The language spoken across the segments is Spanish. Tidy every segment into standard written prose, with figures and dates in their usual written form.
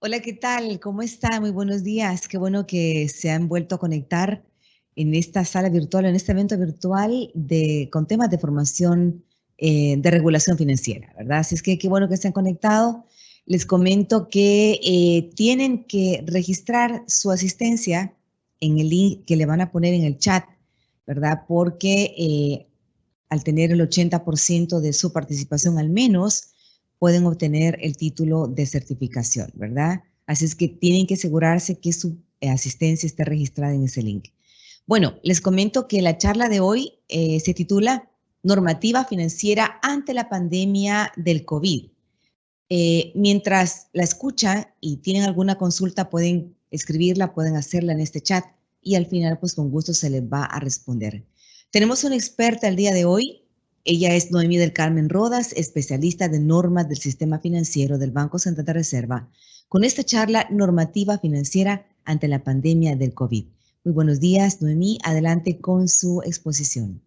Hola, ¿qué tal? ¿Cómo está? Muy buenos días. Qué bueno que se han vuelto a conectar en esta sala virtual, en este evento virtual con temas de formación de regulación financiera, ¿verdad? Así es que qué bueno que se han conectado. Les comento que tienen que registrar su asistencia en el link que le van a poner en el chat, ¿verdad? Porque al tener el 80% de su participación al menos, pueden obtener el título de certificación, ¿verdad? Así es que tienen que asegurarse que su asistencia esté registrada en ese link. Bueno, les comento que la charla de hoy se titula Normativa financiera ante la pandemia del COVID. Mientras la escuchan y tienen alguna consulta, pueden escribirla, pueden hacerla en este chat y al final, pues con gusto se les va a responder. Tenemos una experta el día de hoy. Ella es Noemí del Carmen Rodas, especialista de normas del sistema financiero del Banco Central de Reserva, con esta charla Normativa financiera ante la pandemia del COVID. Muy buenos días, Noemí. Adelante con su exposición.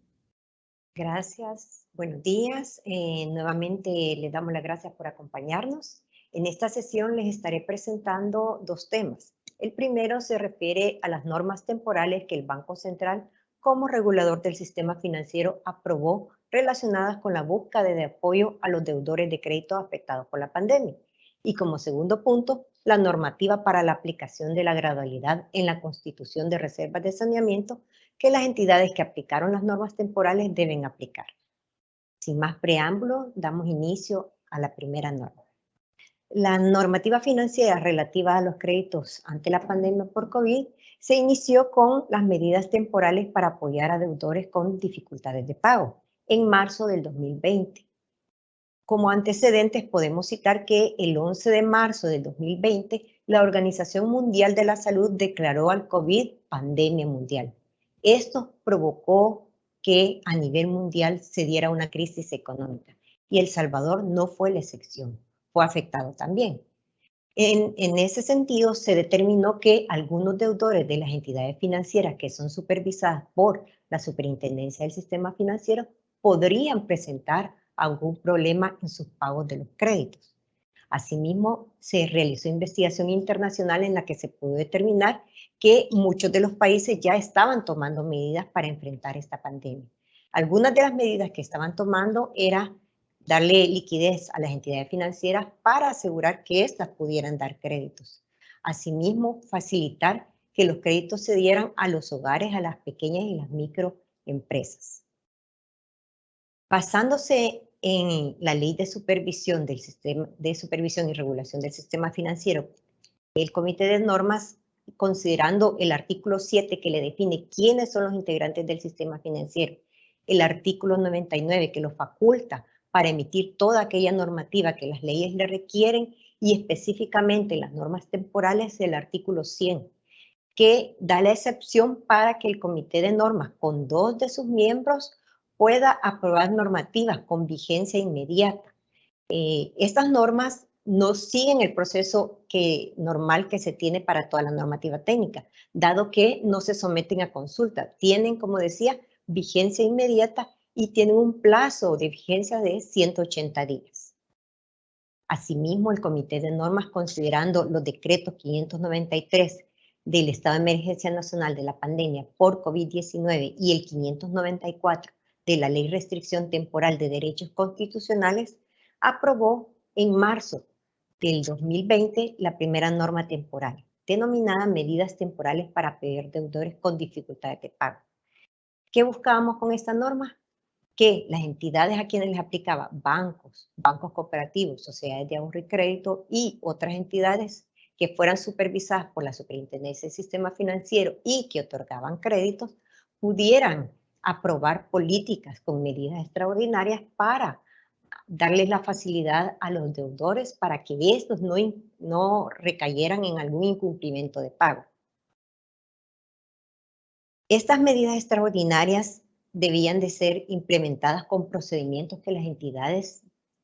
Gracias, buenos días. Nuevamente les damos las gracias por acompañarnos. En esta sesión les estaré presentando dos temas. El primero se refiere a las normas temporales que el Banco Central, como regulador del sistema financiero, aprobó relacionadas con la búsqueda de apoyo a los deudores de crédito afectados por la pandemia. Y como segundo punto, la normativa para la aplicación de la gradualidad en la constitución de reservas de saneamiento que las entidades que aplicaron las normas temporales deben aplicar. Sin más preámbulo, damos inicio a la primera norma. La normativa financiera relativa a los créditos ante la pandemia por COVID se inició con las medidas temporales para apoyar a deudores con dificultades de pago en marzo del 2020. Como antecedentes podemos citar que el 11 de marzo del 2020 la Organización Mundial de la Salud declaró al COVID pandemia mundial. Esto provocó que a nivel mundial se diera una crisis económica y El Salvador no fue la excepción, fue afectado también. En ese sentido, se determinó que algunos deudores de las entidades financieras que son supervisadas por la Superintendencia del Sistema Financiero podrían presentar algún problema en sus pagos de los créditos. Asimismo, se realizó investigación internacional en la que se pudo determinar que muchos de los países ya estaban tomando medidas para enfrentar esta pandemia. Algunas de las medidas que estaban tomando era darle liquidez a las entidades financieras para asegurar que éstas pudieran dar créditos. Asimismo, facilitar que los créditos se dieran a los hogares, a las pequeñas y las microempresas. Basándose en la ley de supervisión del sistema de supervisión y regulación del sistema financiero, el Comité de Normas, considerando el artículo 7 que le define quiénes son los integrantes del sistema financiero, el artículo 99 que lo faculta para emitir toda aquella normativa que las leyes le requieren y específicamente las normas temporales del artículo 100, que da la excepción para que el Comité de Normas con 2 de sus miembros pueda aprobar normativas con vigencia inmediata. Estas normas no siguen el proceso normal que se tiene para toda la normativa técnica, dado que no se someten a consulta. Tienen, como decía, vigencia inmediata y tienen un plazo de vigencia de 180 días. Asimismo, el Comité de Normas, considerando los decretos 593 del Estado de Emergencia Nacional de la pandemia por COVID-19 y el 594 de la Ley Restricción Temporal de Derechos Constitucionales, aprobó en marzo del 2020 la primera norma temporal, denominada Medidas Temporales para apoyar deudores con dificultades de pago. ¿Qué buscábamos con esta norma? Que las entidades a quienes les aplicaba bancos, bancos cooperativos, sociedades de ahorro y crédito y otras entidades que fueran supervisadas por la Superintendencia del Sistema Financiero y que otorgaban créditos, pudieran aprobar políticas con medidas extraordinarias para darles la facilidad a los deudores para que estos no recayeran en algún incumplimiento de pago. Estas medidas extraordinarias debían de ser implementadas con procedimientos que las entidades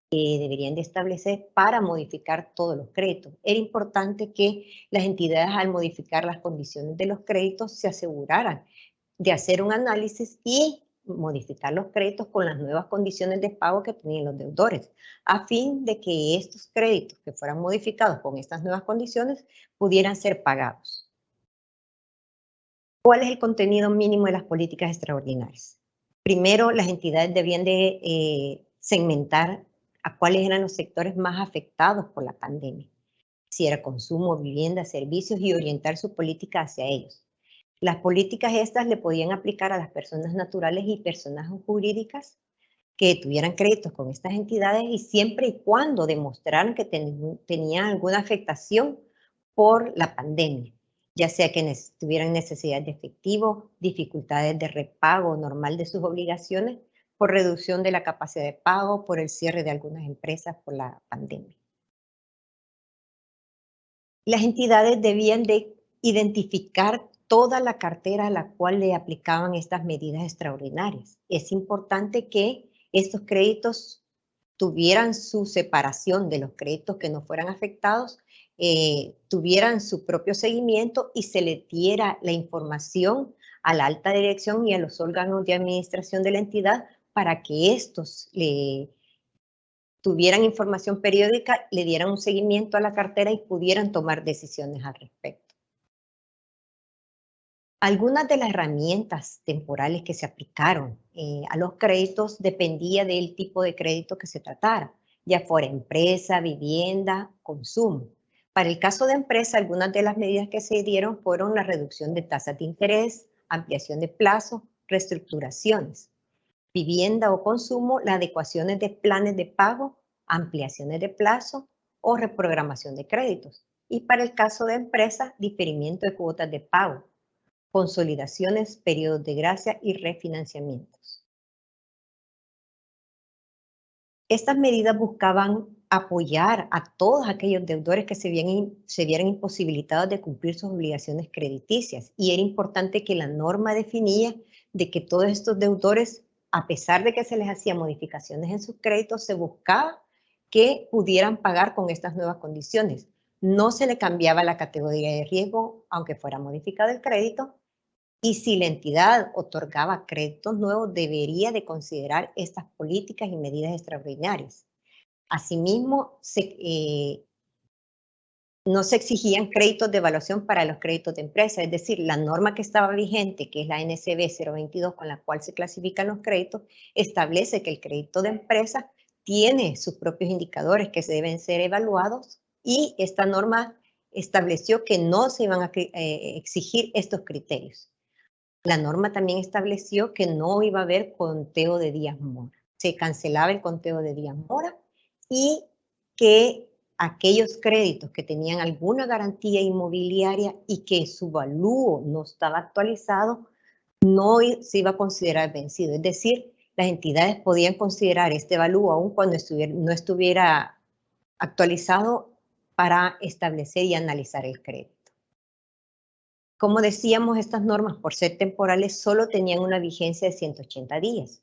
deberían de establecer para modificar todos los créditos. Era importante que las entidades, al modificar las condiciones de los créditos, se aseguraran de hacer un análisis y modificar los créditos con las nuevas condiciones de pago que tenían los deudores, a fin de que estos créditos que fueran modificados con estas nuevas condiciones pudieran ser pagados. ¿Cuál es el contenido mínimo de las políticas extraordinarias? Primero, las entidades debían de segmentar a cuáles eran los sectores más afectados por la pandemia, si era consumo, vivienda, servicios, y orientar su política hacia ellos. Las políticas estas le podían aplicar a las personas naturales y personas jurídicas que tuvieran créditos con estas entidades, y siempre y cuando demostraran que tenían alguna afectación por la pandemia, ya sea que tuvieran necesidad de efectivo, dificultades de repago normal de sus obligaciones, por reducción de la capacidad de pago, por el cierre de algunas empresas por la pandemia. Las entidades debían de identificar toda la cartera a la cual le aplicaban estas medidas extraordinarias. Es importante que estos créditos tuvieran su separación de los créditos que no fueran afectados, tuvieran su propio seguimiento y se le diera la información a la alta dirección y a los órganos de administración de la entidad para que estos tuvieran información periódica, le dieran un seguimiento a la cartera y pudieran tomar decisiones al respecto. Algunas de las herramientas temporales que se aplicaron a los créditos dependía del tipo de crédito que se tratara, ya fuera empresa, vivienda, consumo. Para el caso de empresa, algunas de las medidas que se dieron fueron la reducción de tasas de interés, ampliación de plazo, reestructuraciones. Vivienda o consumo, las adecuaciones de planes de pago, ampliaciones de plazo o reprogramación de créditos. Y para el caso de empresa, diferimiento de cuotas de pago, consolidaciones, periodos de gracia y refinanciamientos. Estas medidas buscaban apoyar a todos aquellos deudores que se vieran imposibilitados de cumplir sus obligaciones crediticias, y era importante que la norma definía de que todos estos deudores, a pesar de que se les hacía modificaciones en sus créditos, se buscaba que pudieran pagar con estas nuevas condiciones. No se le cambiaba la categoría de riesgo, aunque fuera modificado el crédito, y si la entidad otorgaba créditos nuevos, debería de considerar estas políticas y medidas extraordinarias. Asimismo, no se exigían créditos de evaluación para los créditos de empresa, es decir, la norma que estaba vigente, que es la NCB 022, con la cual se clasifican los créditos, establece que el crédito de empresa tiene sus propios indicadores que se deben ser evaluados, y esta norma estableció que no se iban a exigir estos criterios. La norma también estableció que no iba a haber conteo de días mora. Se cancelaba el conteo de días mora, y que aquellos créditos que tenían alguna garantía inmobiliaria y que su valúo no estaba actualizado, no se iba a considerar vencido. Es decir, las entidades podían considerar este valúo aún cuando no estuviera actualizado para establecer y analizar el crédito. Como decíamos, estas normas, por ser temporales, solo tenían una vigencia de 180 días.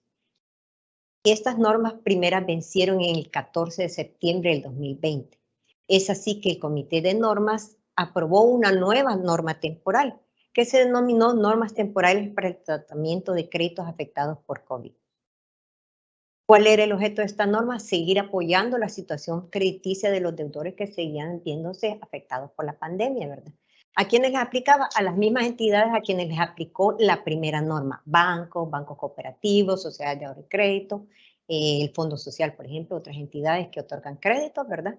Estas normas primeras vencieron en el 14 de septiembre del 2020. Es así que el Comité de Normas aprobó una nueva norma temporal, que se denominó Normas Temporales para el Tratamiento de Créditos Afectados por COVID. ¿Cuál era el objeto de esta norma? Seguir apoyando la situación crediticia de los deudores que seguían viéndose afectados por la pandemia, ¿verdad? ¿A quiénes les aplicaba? A las mismas entidades a quienes les aplicó la primera norma: bancos, bancos cooperativos, sociedades de ahorro y crédito, el Fondo Social, por ejemplo, otras entidades que otorgan créditos, ¿verdad?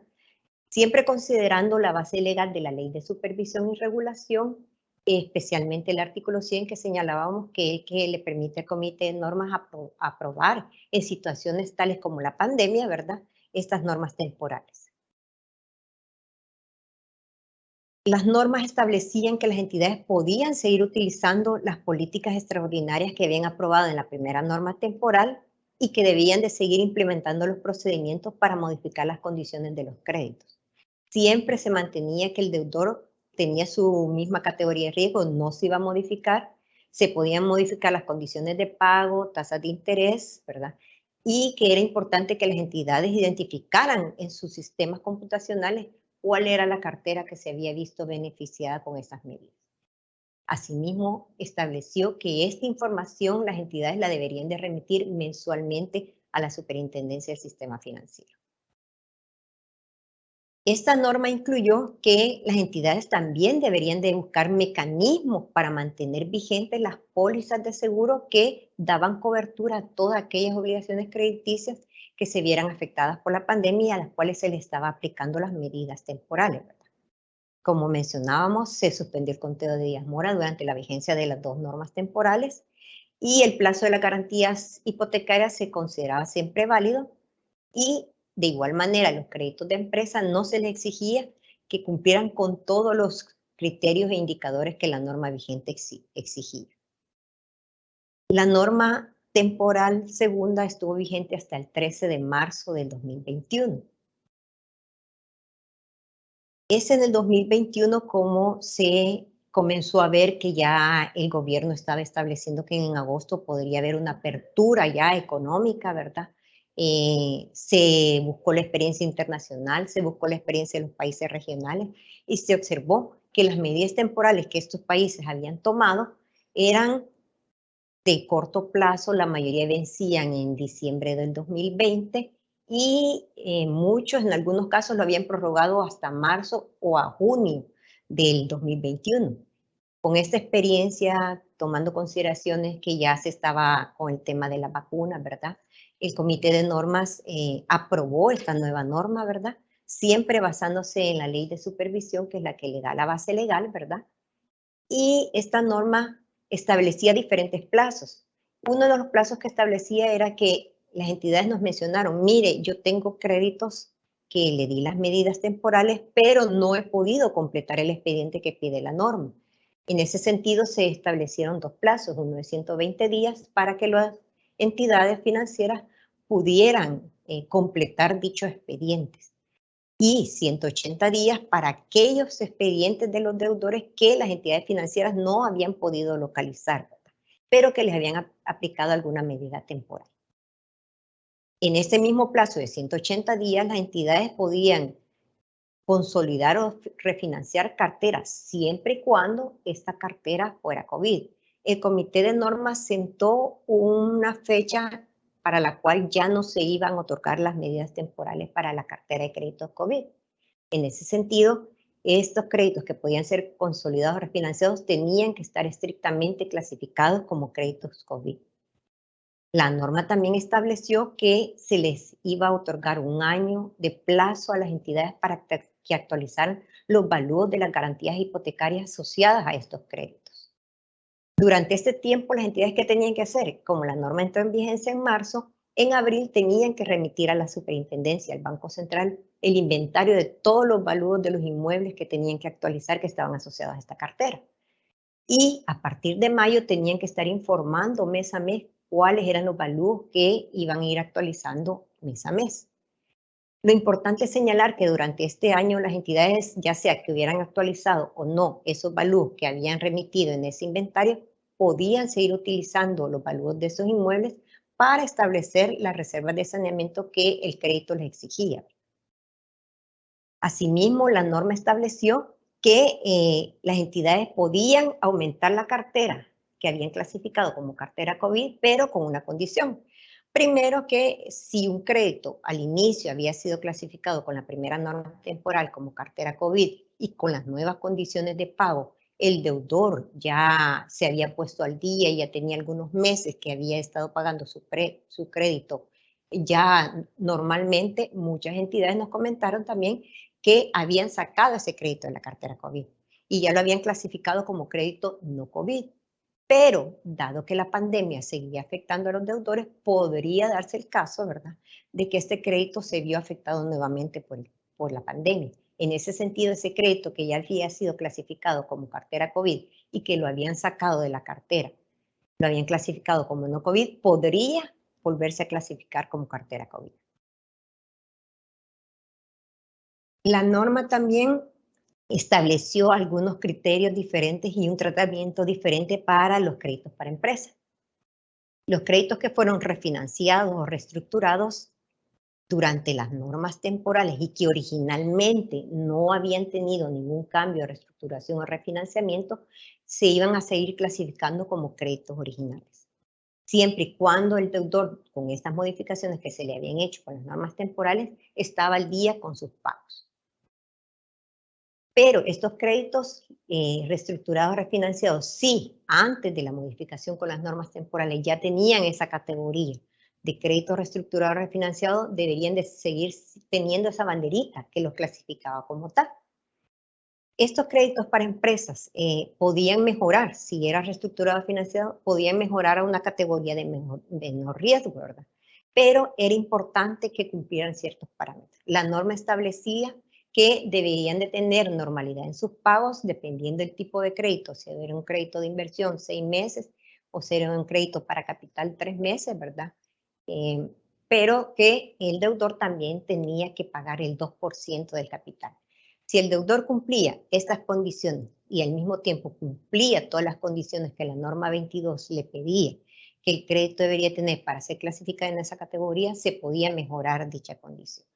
Siempre considerando la base legal de la Ley de Supervisión y Regulación, especialmente el artículo 100, que señalábamos que le permite al Comité de Normas aprobar en situaciones tales como la pandemia, ¿verdad?, estas normas temporales. Las normas establecían que las entidades podían seguir utilizando las políticas extraordinarias que habían aprobado en la primera norma temporal, y que debían de seguir implementando los procedimientos para modificar las condiciones de los créditos. Siempre se mantenía que el deudor tenía su misma categoría de riesgo, no se iba a modificar, se podían modificar las condiciones de pago, tasas de interés, ¿verdad? Y que era importante que las entidades identificaran en sus sistemas computacionales cuál era la cartera que se había visto beneficiada con esas medidas. Asimismo, estableció que esta información las entidades la deberían de remitir mensualmente a la Superintendencia del Sistema Financiero. Esta norma incluyó que las entidades también deberían de buscar mecanismos para mantener vigentes las pólizas de seguro que daban cobertura a todas aquellas obligaciones crediticias que se vieran afectadas por la pandemia y a las cuales se les estaba aplicando las medidas temporales, ¿verdad? Como mencionábamos, se suspendió el conteo de días mora durante la vigencia de las dos normas temporales y el plazo de las garantías hipotecarias se consideraba siempre válido y de igual manera los créditos de empresa no se les exigía que cumplieran con todos los criterios e indicadores que la norma vigente exigía. La norma temporal segunda estuvo vigente hasta el 13 de marzo del 2021. Es en el 2021 como se comenzó a ver que ya el gobierno estaba estableciendo que en agosto podría haber una apertura ya económica, ¿verdad? Se buscó la experiencia internacional, se buscó la experiencia de los países regionales y se observó que las medidas temporales que estos países habían tomado eran de corto plazo, la mayoría vencían en diciembre del 2020 y muchos, en algunos casos, lo habían prorrogado hasta marzo o a junio del 2021. Con esta experiencia, tomando consideraciones que ya se estaba con el tema de la vacuna, ¿verdad? El Comité de Normas aprobó esta nueva norma, ¿verdad? Siempre basándose en la ley de supervisión, que es la que le da la base legal, ¿verdad? Y esta norma establecía diferentes plazos. Uno de los plazos que establecía era que las entidades nos mencionaron, mire, yo tengo créditos que le di las medidas temporales, pero no he podido completar el expediente que pide la norma. En ese sentido, se establecieron dos plazos, uno de 120 días para que las entidades financieras pudieran completar dichos expedientes y 180 días para aquellos expedientes de los deudores que las entidades financieras no habían podido localizar, ¿verdad? Pero que les habían aplicado alguna medida temporal. En ese mismo plazo de 180 días, las entidades podían consolidar o refinanciar carteras siempre y cuando esta cartera fuera COVID. El Comité de Normas sentó una fecha para la cual ya no se iban a otorgar las medidas temporales para la cartera de créditos COVID. En ese sentido, estos créditos que podían ser consolidados o refinanciados tenían que estar estrictamente clasificados como créditos COVID. La norma también estableció que se les iba a otorgar un año de plazo a las entidades para que actualizaran los valores de las garantías hipotecarias asociadas a estos créditos. Durante este tiempo, las entidades que tenían que hacer, como la norma entró en vigencia en marzo, en abril tenían que remitir a la superintendencia, al Banco Central, el inventario de todos los valores de los inmuebles que tenían que actualizar que estaban asociados a esta cartera. Y a partir de mayo tenían que estar informando mes a mes cuáles eran los valores que iban a ir actualizando mes a mes. Lo importante es señalar que durante este año las entidades, ya sea que hubieran actualizado o no esos valores que habían remitido en ese inventario, podían seguir utilizando los valores de esos inmuebles para establecer las reservas de saneamiento que el crédito les exigía. Asimismo, la norma estableció que las entidades podían aumentar la cartera que habían clasificado como cartera COVID, pero con una condición. Primero, que si un crédito al inicio había sido clasificado con la primera norma temporal como cartera COVID y con las nuevas condiciones de pago, el deudor ya se había puesto al día y ya tenía algunos meses que había estado pagando su crédito, ya normalmente muchas entidades nos comentaron también que habían sacado ese crédito de la cartera COVID y ya lo habían clasificado como crédito no COVID. Pero, dado que la pandemia seguía afectando a los deudores, podría darse el caso, ¿verdad?, de que este crédito se vio afectado nuevamente por la pandemia. En ese sentido, ese crédito que ya había sido clasificado como cartera COVID y que lo habían sacado de la cartera, lo habían clasificado como no COVID, podría volverse a clasificar como cartera COVID. La norma también estableció algunos criterios diferentes y un tratamiento diferente para los créditos para empresas. Los créditos que fueron refinanciados o reestructurados durante las normas temporales y que originalmente no habían tenido ningún cambio de reestructuración o refinanciamiento, se iban a seguir clasificando como créditos originales. Siempre y cuando el deudor, con estas modificaciones que se le habían hecho con las normas temporales, estaba al día con sus pagos. Pero estos créditos reestructurados, refinanciados, sí, antes de la modificación con las normas temporales ya tenían esa categoría de crédito reestructurado, refinanciado, deberían de seguir teniendo esa banderita que los clasificaba como tal. Estos créditos para empresas podían mejorar, si era reestructurado, financiado, podían mejorar a una categoría de menor riesgo, ¿verdad? Pero era importante que cumplieran ciertos parámetros. La norma establecía que deberían de tener normalidad en sus pagos dependiendo del tipo de crédito, si era un crédito de inversión 6 meses o si era un crédito para capital 3 meses, ¿verdad? Pero que el deudor también tenía que pagar el 2% del capital. Si el deudor cumplía estas condiciones y al mismo tiempo cumplía todas las condiciones que la norma 22 le pedía que el crédito debería tener para ser clasificado en esa categoría, se podía mejorar dicha condición.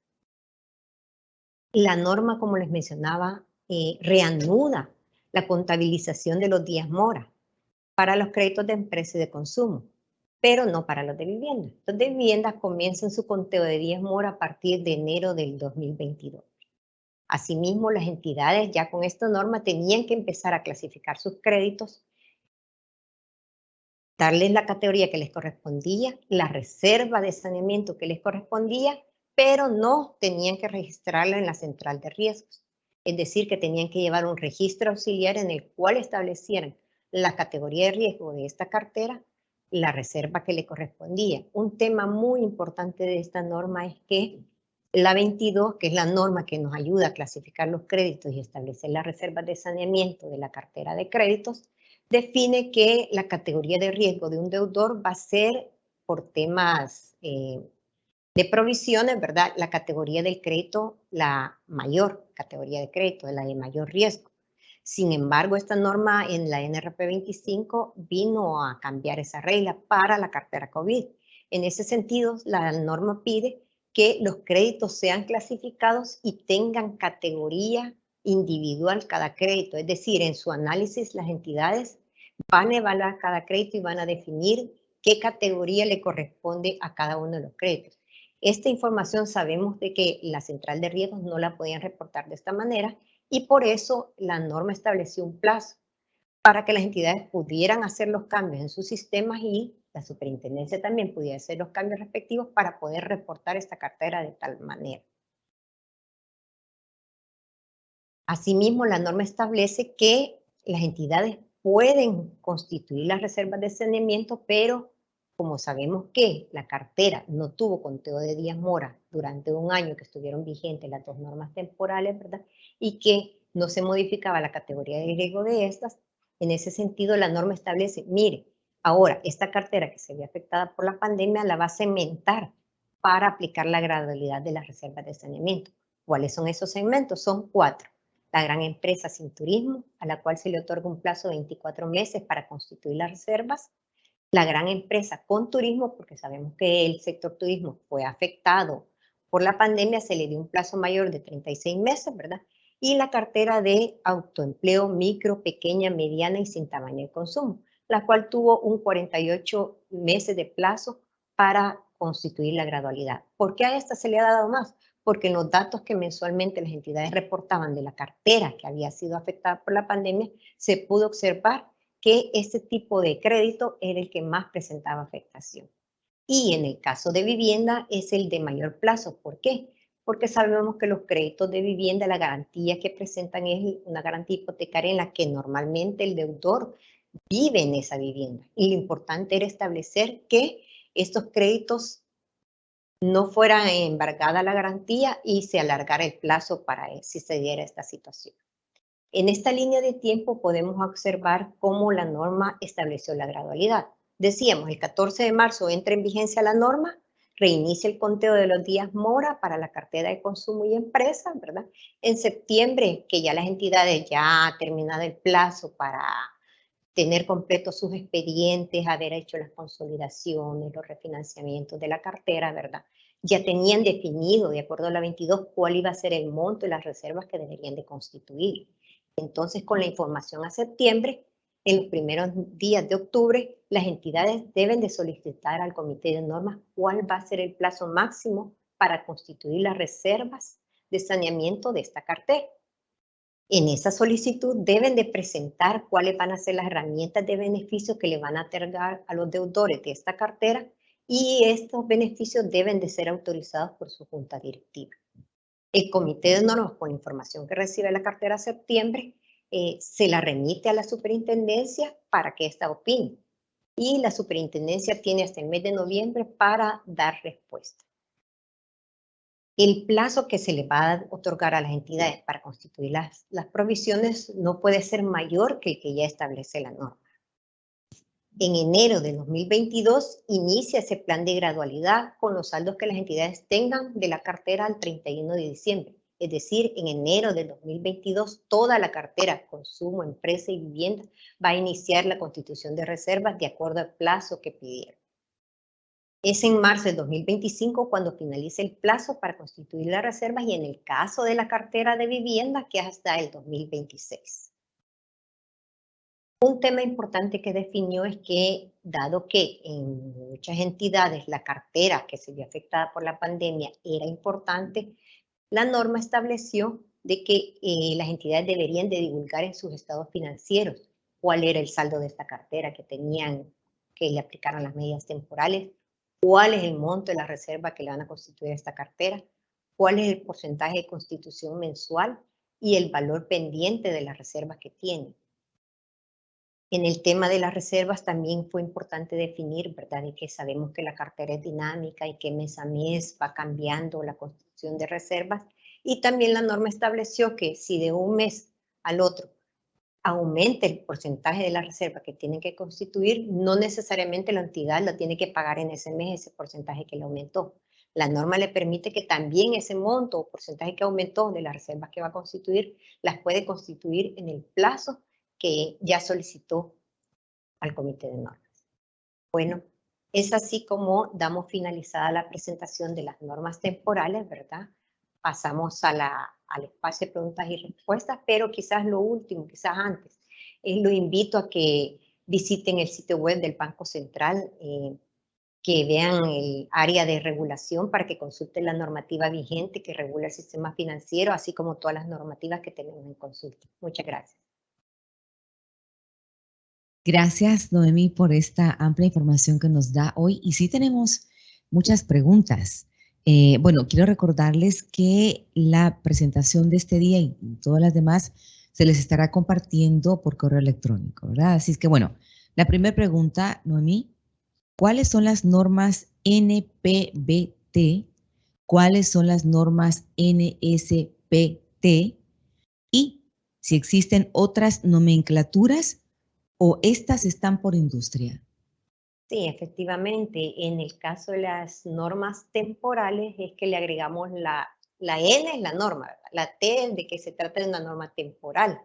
La norma, como les mencionaba, reanuda la contabilización de los días mora para los créditos de empresa y de consumo, pero no para los de vivienda. Los de vivienda comienzan su conteo de días mora a partir de enero del 2022. Asimismo, las entidades ya con esta norma tenían que empezar a clasificar sus créditos, darles la categoría que les correspondía, la reserva de saneamiento que les correspondía, pero no tenían que registrarla en la central de riesgos. Es decir, que tenían que llevar un registro auxiliar en el cual establecieran la categoría de riesgo de esta cartera, la reserva que le correspondía. Un tema muy importante de esta norma es que la 22, que es la norma que nos ayuda a clasificar los créditos y establecer las reservas de saneamiento de la cartera de créditos, define que la categoría de riesgo de un deudor va a ser por temas de provisiones, ¿verdad? La categoría del crédito, la mayor categoría de crédito, la de mayor riesgo. Sin embargo, esta norma en la NRP 25 vino a cambiar esa regla para la cartera COVID. En ese sentido, la norma pide que los créditos sean clasificados y tengan categoría individual cada crédito. Es decir, en su análisis las entidades van a evaluar cada crédito y van a definir qué categoría le corresponde a cada uno de los créditos. Esta información sabemos de que la central de riesgos no la podían reportar de esta manera y por eso la norma estableció un plazo para que las entidades pudieran hacer los cambios en sus sistemas y la superintendencia también pudiera hacer los cambios respectivos para poder reportar esta cartera de tal manera. Asimismo, la norma establece que las entidades pueden constituir las reservas de saneamiento, pero como sabemos que la cartera no tuvo conteo de días mora durante un año que estuvieron vigentes las dos normas temporales, ¿verdad? Y que no se modificaba la categoría de riesgo de estas, en ese sentido la norma establece, mire, ahora esta cartera que se ve afectada por la pandemia la va a segmentar para aplicar la gradualidad de las reservas de saneamiento. ¿Cuáles son esos segmentos? Son 4. La gran empresa sin turismo, a la cual se le otorga un plazo de 24 meses para constituir las reservas. La gran empresa con turismo, porque sabemos que el sector turismo fue afectado por la pandemia, se le dio un plazo mayor de 36 meses, ¿verdad? Y la cartera de autoempleo micro, pequeña, mediana y sin tamaño de consumo, la cual tuvo un 48 meses de plazo para constituir la gradualidad. ¿Por qué a esta se le ha dado más? Porque en los datos que mensualmente las entidades reportaban de la cartera que había sido afectada por la pandemia, se pudo observar que este tipo de crédito era el que más presentaba afectación. Y en el caso de vivienda es el de mayor plazo. ¿Por qué? Porque sabemos que los créditos de vivienda, la garantía que presentan es una garantía hipotecaria en la que normalmente el deudor vive en esa vivienda. Y lo importante era establecer que estos créditos no fuera embargada la garantía y se alargara el plazo para si se diera esta situación. En esta línea de tiempo podemos observar cómo la norma estableció la gradualidad. Decíamos, el 14 de marzo entra en vigencia la norma, reinicia el conteo de los días mora para la cartera de consumo y empresa, ¿verdad? En septiembre, que ya las entidades ya ha terminado el plazo para tener completos sus expedientes, haber hecho las consolidaciones, los refinanciamientos de la cartera, ¿verdad? ya tenían definido, de acuerdo a la 22, cuál iba a ser el monto y las reservas que deberían de constituir. Entonces, con la información a septiembre, en los primeros días de octubre, las entidades deben de solicitar al Comité de Normas cuál va a ser el plazo máximo para constituir las reservas de saneamiento de esta cartera. En esa solicitud deben de presentar cuáles van a ser las herramientas de beneficio que le van a otorgar a los deudores de esta cartera, y estos beneficios deben de ser autorizados por su junta directiva. El Comité de Normas, con la información que recibe la cartera a septiembre, se la remite a la superintendencia para que ésta opine. Y la superintendencia tiene hasta el mes de noviembre para dar respuesta. El plazo que se le va a otorgar a las entidades para constituir las provisiones no puede ser mayor que el que ya establece la norma. En enero de 2022 inicia ese plan de gradualidad con los saldos que las entidades tengan de la cartera al 31 de diciembre. Es decir, en enero de 2022 toda la cartera, consumo, empresa y vivienda, va a iniciar la constitución de reservas de acuerdo al plazo que pidieron. Es en marzo de 2025 cuando finalice el plazo para constituir las reservas, y en el caso de la cartera de vivienda, que es hasta el 2026. Un tema importante que definió es que, dado que en muchas entidades la cartera que se vio afectada por la pandemia era importante, la norma estableció de que las entidades deberían de divulgar en sus estados financieros cuál era el saldo de esta cartera, que tenían que le aplicaran las medidas temporales, cuál es el monto de la reserva que le van a constituir a esta cartera, cuál es el porcentaje de constitución mensual y el valor pendiente de las reservas que tienen. En el tema de las reservas también fue importante definir, ¿verdad?, de que sabemos que la cartera es dinámica y que mes a mes va cambiando la constitución de reservas, y también la norma estableció que si de un mes al otro aumenta el porcentaje de la reserva que tienen que constituir, no necesariamente la entidad la tiene que pagar en ese mes ese porcentaje que le aumentó. La norma le permite que también ese monto o porcentaje que aumentó de las reservas que va a constituir, las puede constituir en el plazo que ya solicitó al Comité de Normas. Bueno, es así como damos finalizada la presentación de las normas temporales, ¿verdad? Pasamos al espacio de preguntas y respuestas, pero quizás lo último, quizás antes, lo invito a que visiten el sitio web del Banco Central, que vean el área de regulación para que consulten la normativa vigente que regula el sistema financiero, así como todas las normativas que tenemos en consulta. Muchas gracias. Gracias, Noemí, por esta amplia información que nos da hoy. Y sí tenemos muchas preguntas. Bueno, quiero recordarles que la presentación de este día y todas las demás se les estará compartiendo por correo electrónico, ¿verdad? Así es que, bueno, la primera pregunta, Noemí, ¿cuáles son las normas NPBT? ¿Cuáles son las normas NSPT? Y si existen otras nomenclaturas o estas están por industria. Sí, efectivamente, en el caso de las normas temporales es que le agregamos la N es la norma, ¿verdad? La T es de que se trata de una norma temporal,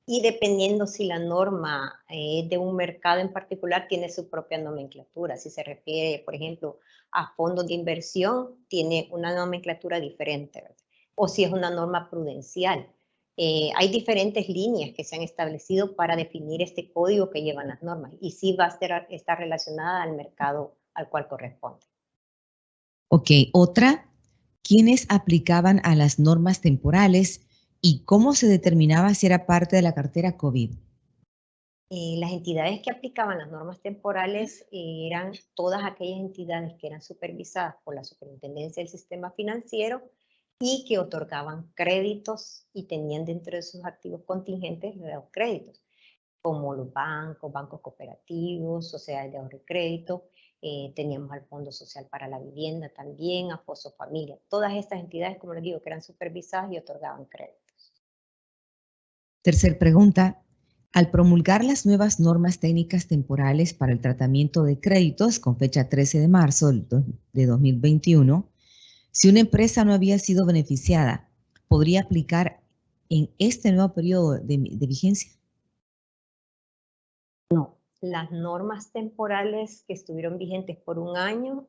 y dependiendo si la norma es de un mercado en particular, tiene su propia nomenclatura. Si se refiere, por ejemplo, a fondos de inversión, tiene una nomenclatura diferente, ¿verdad? O si es una norma prudencial. Hay diferentes líneas que se han establecido para definir este código que llevan las normas, y sí va a estar relacionada al mercado al cual corresponde. Ok, otra, ¿quiénes aplicaban a las normas temporales y cómo se determinaba si era parte de la cartera COVID? Las entidades que aplicaban las normas temporales eran todas aquellas entidades que eran supervisadas por la Superintendencia del Sistema Financiero y que otorgaban créditos y tenían dentro de sus activos contingentes los créditos, como los bancos, bancos cooperativos, sociedades de ahorro y crédito. Teníamos al Fondo Social para la Vivienda también, a Foso Familia. Todas estas entidades, como les digo, que eran supervisadas y otorgaban créditos. Tercer pregunta. Al promulgar las nuevas normas técnicas temporales para el tratamiento de créditos con fecha 13 de marzo de 2021, si una empresa no había sido beneficiada, ¿podría aplicar en este nuevo periodo de vigencia? No, Las normas temporales que estuvieron vigentes por un año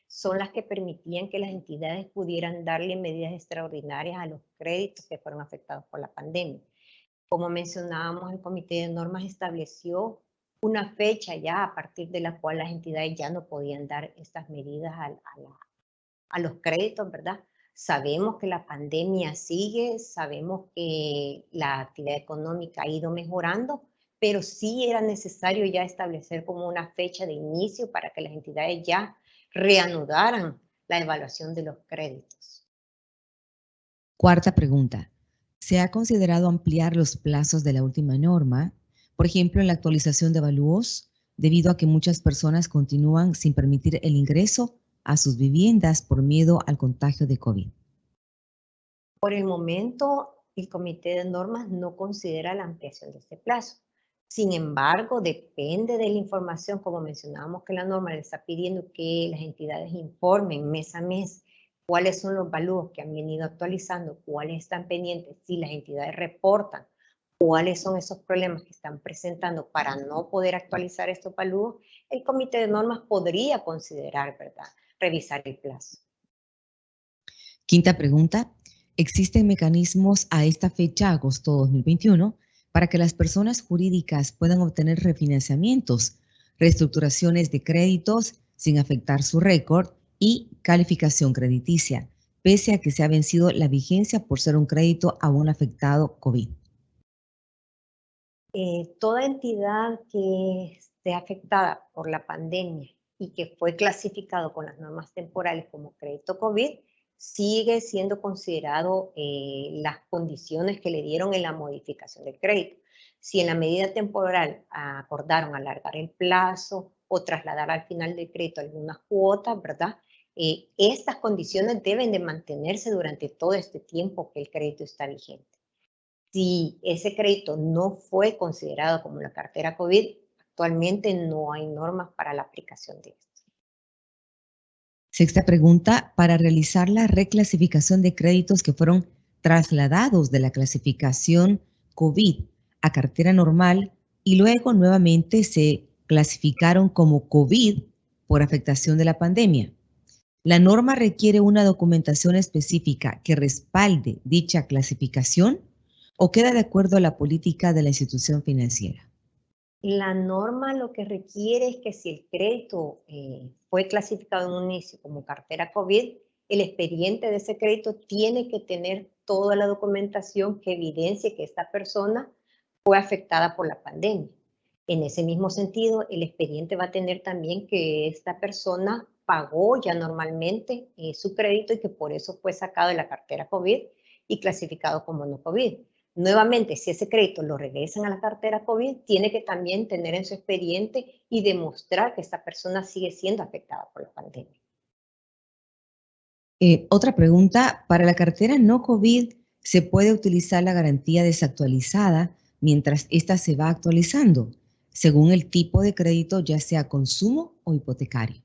son las que permitían que las entidades pudieran darle medidas extraordinarias a los créditos que fueron afectados por la pandemia. Como mencionábamos, el Comité de Normas estableció una fecha ya a partir de la cual las entidades ya no podían dar estas medidas a los créditos, ¿verdad? Sabemos que la pandemia sigue, sabemos que la actividad económica ha ido mejorando, pero sí era necesario ya establecer como una fecha de inicio para que las entidades ya reanudaran la evaluación de los créditos. Cuarta pregunta. ¿Se ha considerado ampliar los plazos de la última norma, por ejemplo, en la actualización de avalúos, debido a que muchas personas continúan sin permitir el ingreso a sus viviendas por miedo al contagio de COVID? Por el momento, el Comité de Normas no considera la ampliación de este plazo. Sin embargo, depende de la información, como mencionábamos que la norma le está pidiendo que las entidades informen mes a mes cuáles son los valores que han venido actualizando, cuáles están pendientes, si las entidades reportan cuáles son esos problemas que están presentando para no poder actualizar estos valores, el Comité de Normas podría considerar, ¿verdad?, revisar el plazo. Quinta pregunta. ¿Existen mecanismos a esta fecha, agosto 2021, para que las personas jurídicas puedan obtener refinanciamientos, reestructuraciones de créditos sin afectar su récord y calificación crediticia, pese a que se ha vencido la vigencia por ser un crédito aún afectado COVID? Toda entidad que esté afectada por la pandemia y que fue clasificado con las normas temporales como crédito COVID, sigue siendo considerado las condiciones que le dieron en la modificación del crédito. Si en la medida temporal acordaron alargar el plazo o trasladar al final del crédito algunas cuotas, ¿verdad? Estas condiciones deben de mantenerse durante todo este tiempo que el crédito está vigente. Si ese crédito no fue considerado como la cartera COVID, actualmente no hay normas para la aplicación de esto. Sexta pregunta. Para realizar la reclasificación de créditos que fueron trasladados de la clasificación COVID a cartera normal y luego nuevamente se clasificaron como COVID por afectación de la pandemia, ¿la norma requiere una documentación específica que respalde dicha clasificación o queda de acuerdo a la política de la institución financiera? La norma lo que requiere es que si el crédito fue clasificado en un inicio como cartera COVID, el expediente de ese crédito tiene que tener toda la documentación que evidencie que esta persona fue afectada por la pandemia. En ese mismo sentido, el expediente va a tener también que esta persona pagó ya normalmente su crédito y que por eso fue sacado de la cartera COVID y clasificado como no COVID. Nuevamente, si ese crédito lo regresan a la cartera COVID, tiene que también tener en su expediente y demostrar que esta persona sigue siendo afectada por la pandemia. Otra pregunta, para la cartera no COVID, ¿se puede utilizar la garantía desactualizada mientras ésta se va actualizando, según el tipo de crédito, ya sea consumo o hipotecario?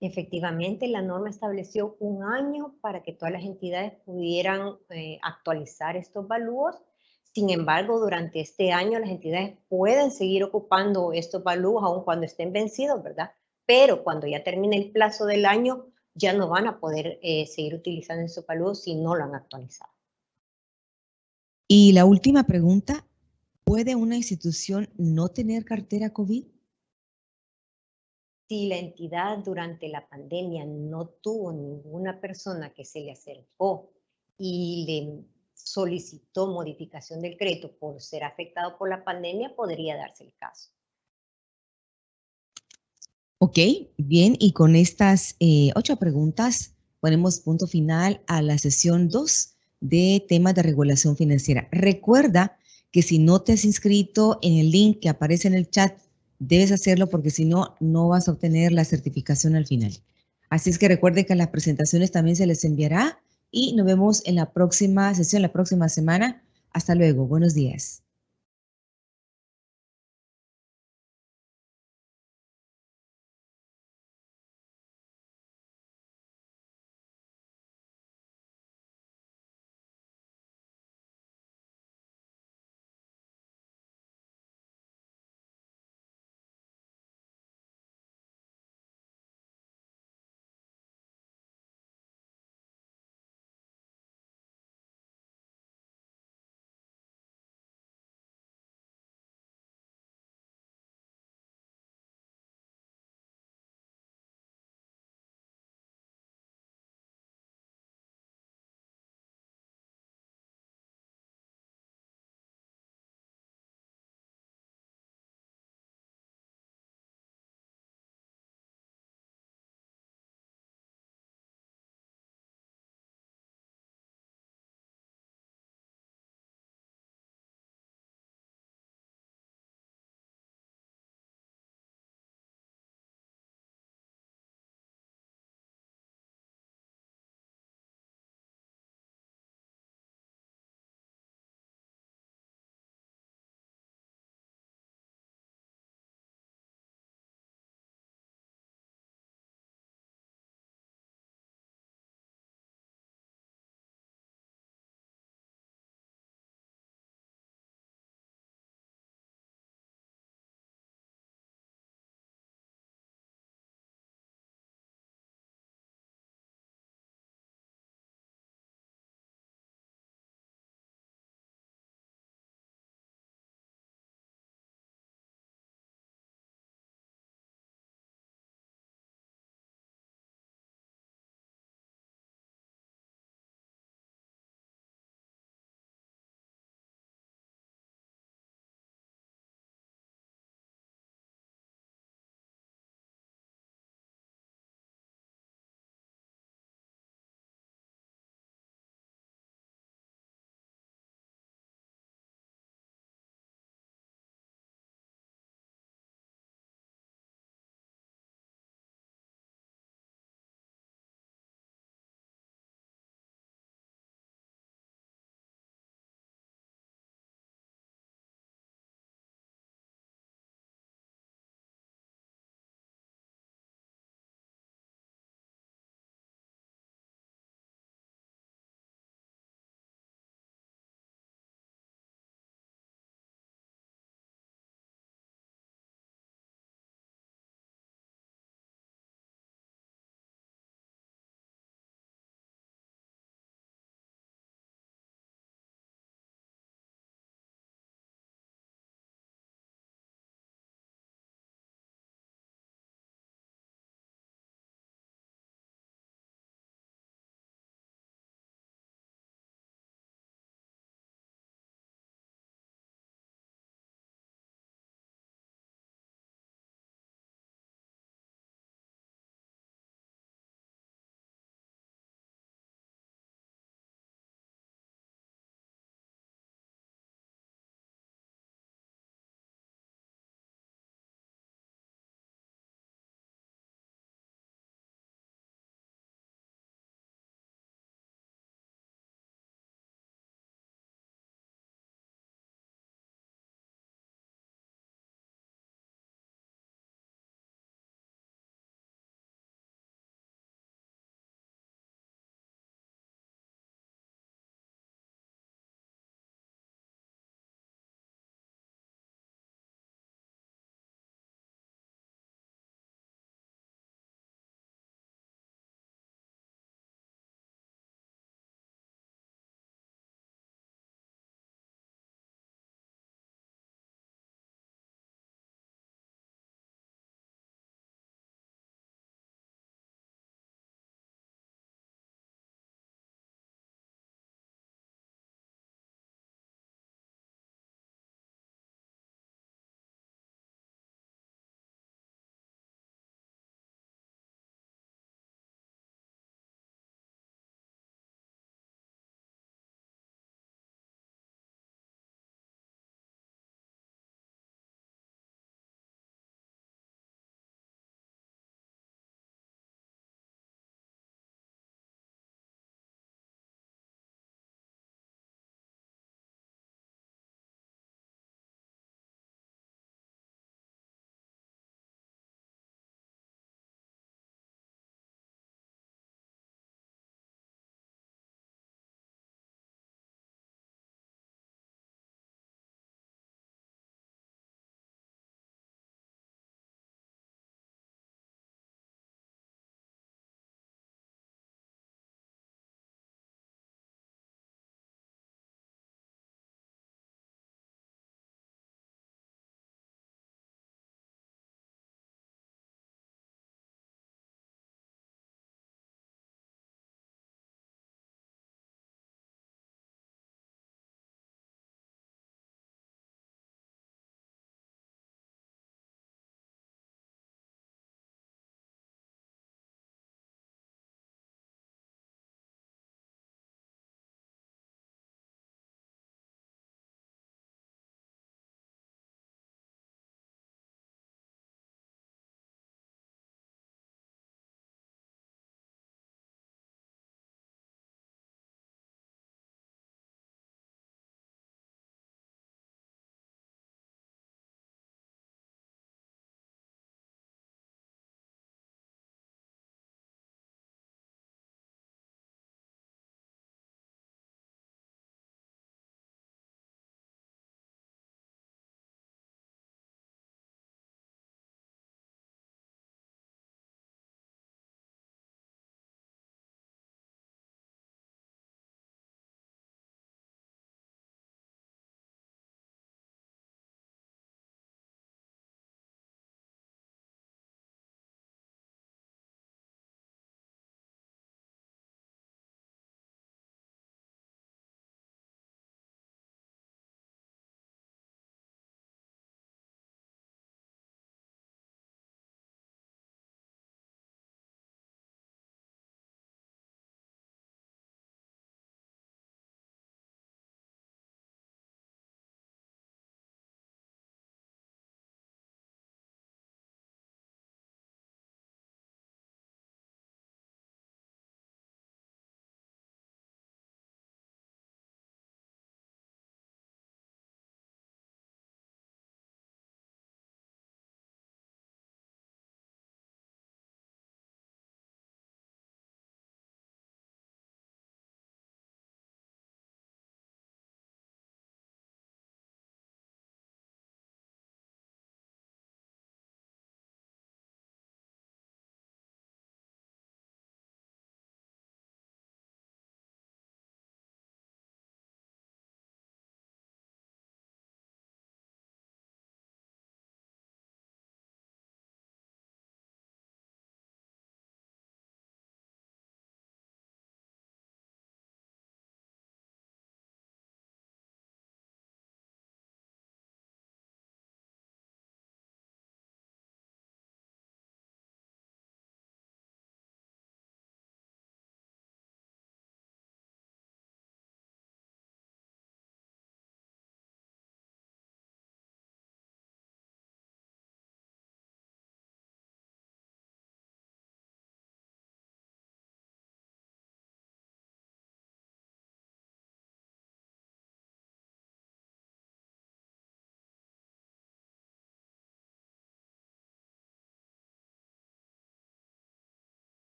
Efectivamente, la norma estableció un año para que todas las entidades pudieran actualizar estos valores. Sin embargo, durante este año las entidades pueden seguir ocupando estos valores aun cuando estén vencidos, ¿verdad? Pero cuando ya termine el plazo del año, ya no van a poder seguir utilizando esos valores si no lo han actualizado. Y la última pregunta, ¿puede una institución no tener cartera COVID? Si la entidad durante la pandemia no tuvo ninguna persona que se le acercó y le solicitó modificación del crédito por ser afectado por la pandemia, podría darse el caso. Ok, bien, y con estas 8 preguntas ponemos punto final a la sesión 2 de temas de regulación financiera. Recuerda que si no te has inscrito en el link que aparece en el chat, debes hacerlo porque si no, no vas a obtener la certificación al final. Así es que recuerde que las presentaciones también se les enviará y nos vemos en la próxima sesión, la próxima semana. Hasta luego, buenos días.